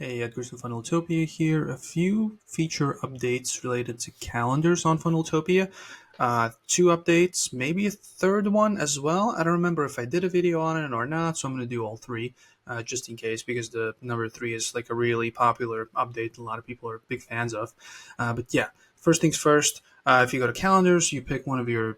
Hey, Edgar's from Funneltopia here. A few feature updates related to calendars on Funneltopia. Two updates, maybe a third one as well. I don't remember if I did a video on it or not, so I'm going to do all three just in case, because the number three is like a really popular update a lot of people are big fans of. But yeah, first things first, if you go to calendars, you pick one of your,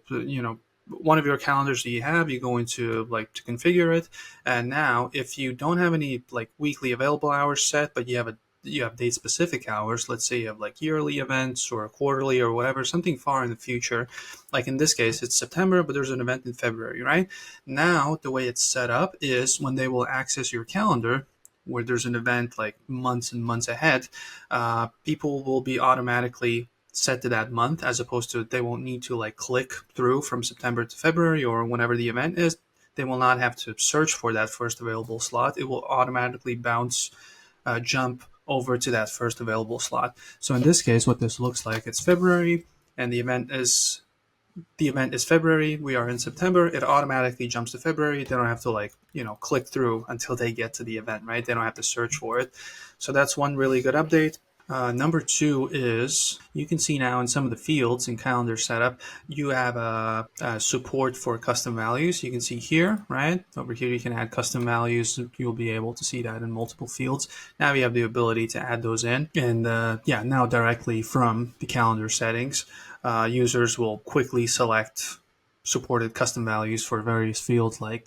one of your calendars that you have, you go into to configure it. And now if you don't have any weekly available hours set, but you have date specific hours, let's say you have yearly events or quarterly or whatever, something far in the future, like in this case it's September but there's an event in February, right? Now the way it's set up is when they will access your calendar where there's an event like months and months ahead, people will be automatically set to that month, as opposed to they won't need to click through from September to February or whenever the event is. They will not have to search for that first available slot. It will automatically jump over to that first available slot. So in this case, what this looks like, it's February and the event is February. We are in September. It automatically jumps to February. They don't have to click through until they get to the event, right? They don't have to search for it. So that's one really good update. Number two is you can see now in some of the fields in calendar setup, you have a support for custom values. You can see here, right? Over here, you can add custom values. You'll be able to see that in multiple fields. Now you have the ability to add those in. And yeah, now directly from the calendar settings, users will quickly select supported custom values for various fields like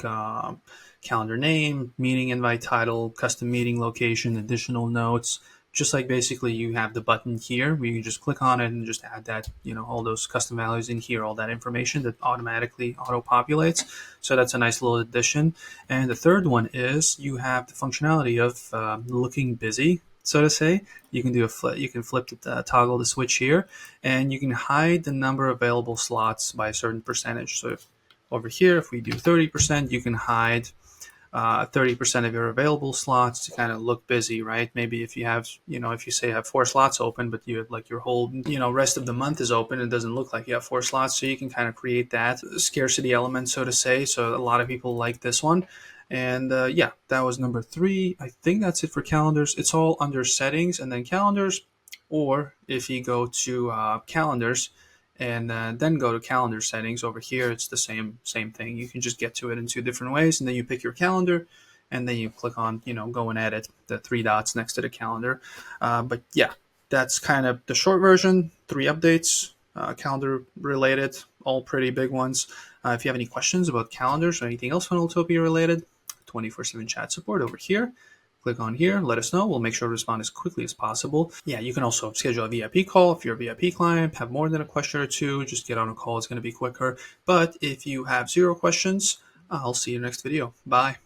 calendar name, meeting invite title, custom meeting location, additional notes. Just like basically you have the button here where you just click on it and just add that, all those custom values in here, all that information that automatically auto-populates. So that's a nice little addition. And the third one is you have the functionality of looking busy, so to say. You can do you can flip the toggle the switch here, and you can hide the number of available slots by a certain percentage. So over here, if we do 30%, you can hide 30% of your available slots to kind of look busy, right? Maybe if you have, if you say you have 4 slots open, but you have your whole, rest of the month is open, it doesn't look like you have 4 slots. So you can kind of create that scarcity element, so to say. So a lot of people like this one. And yeah, that was number 3. I think that's it for calendars. It's all under settings and then calendars. Or if you go to calendars, and then go to calendar settings over here, it's the same thing. You can just get to it in 2 different ways, and then you pick your calendar and then you click on go and edit, the 3 dots next to the calendar. But yeah, that's kind of the short version. 3 updates, calendar related, all pretty big ones. If you have any questions about calendars or anything else Funneltopia related, 24/7 chat support over here. Click on here, let us know. We'll make sure to respond as quickly as possible. Yeah, you can also schedule a VIP call. If you're a VIP client, have more than a question or 2, just get on a call. It's going to be quicker. But if you have 0 questions, I'll see you next video. Bye.